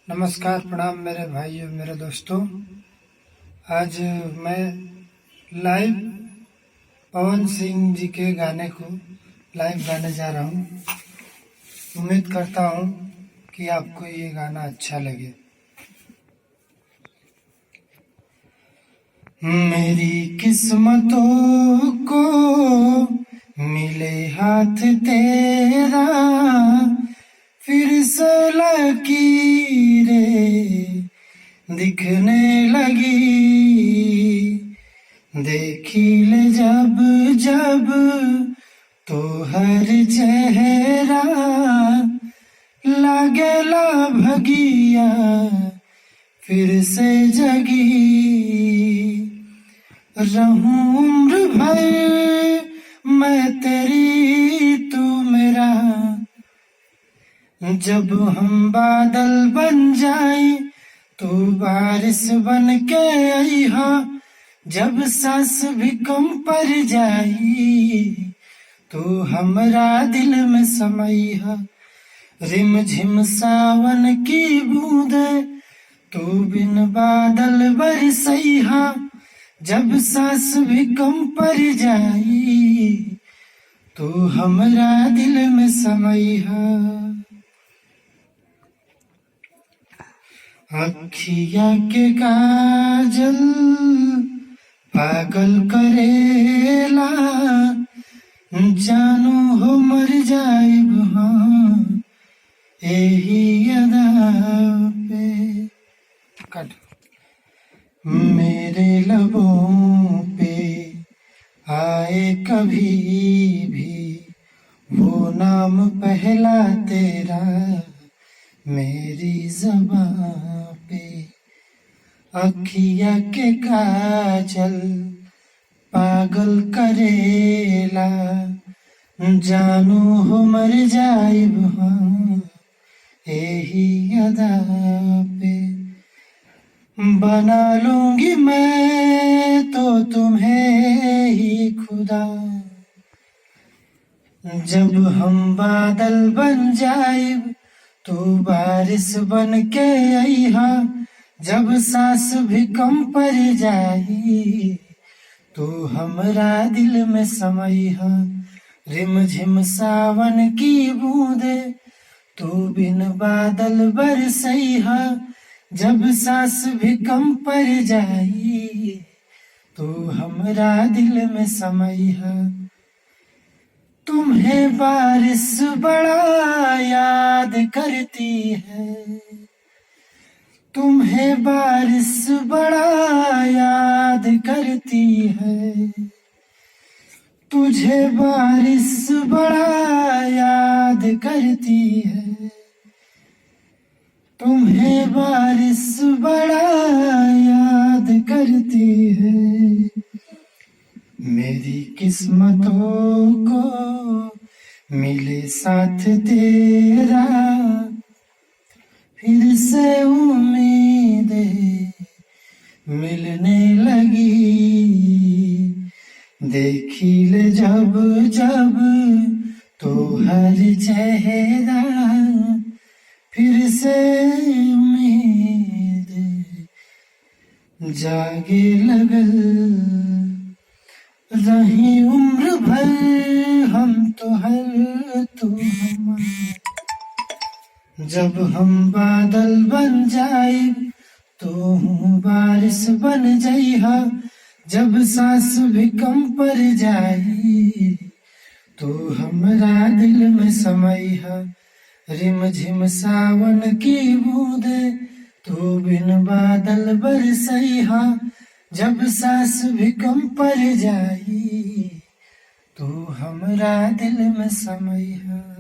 नमस्कार, प्रणाम मेरे भाइयों, मेरे दोस्तों। आज मैं लाइव पवन सिंह जी के गाने को लाइव गाने जा रहा हूँ। उम्मीद करता हूँ कि आपको ये गाना अच्छा लगे। मेरी किस्मतों को मिले हाथ तेरा, फिर से लकीरें दिखने लगी। देखी ले जब जब तो हर चेहरा लागेला भगिया फिर से जगी। रहूं उम्र भर मैं तेरी, तू मेरा। जब हम बादल बन जाए तो बारिश बन के आई हा। जब सांस भी कम पड़ जाई तो हमरा दिल में समाई हा। रिम झिम सावन की बूंदे तू बिन बादल बरसई हा। जब सांस भी कम पड़ जाई तो हमरा दिल में समाई हा। अखिया के काजल पागल करेला, जानू हो मर जाइब हाँ यही अदा पे। कट मेरे लबों पे आए कभी भी वो नाम पहला तेरा मेरी ज़बां पे। अखिया के काजल पागल करेला, जानू हो मर जाइब हाँ यही अदा पे। बना लूंगी मैं तो तुम्हें ही खुदा, जब हम बादल बन जाइब तो बारिश बन के आई हा। जब सांस भी कम पड़ जाई तो हमरा दिल में समाई हा। रिम झिम सावन की बूंदे तू बिन बादल बरसई हा। जब सांस भी कम पड़ जाई तो हमरा दिल में समाई हा। तुम्हें बारिश बड़ा याद करती है, तुम्हें बारिश बड़ा याद करती है। तुझे बारिश बड़ा याद करती है, तुम्हें बारिश बड़ा याद करती है। मेरी किस्मतों को मिले साथ तेरा, फिर से उम्मीदें मिलने लगी। देखी ले जब जब तो हर चेहरा, फिर से उम्मीदें जागे लगल। रही उम्र भर हम तो हर तू हमारा, जब हम बादल बन जाए तो हूँ बारिश बन जाइहा। जब सांस भी कम पड़ जाए तो हमरा दिल में समाइहा। रिम झिम सावन की बूंदे तो बिन बादल बरसइहा। जब सांस भी कम पड़ जाई तो हमरा दिल में समाइहा।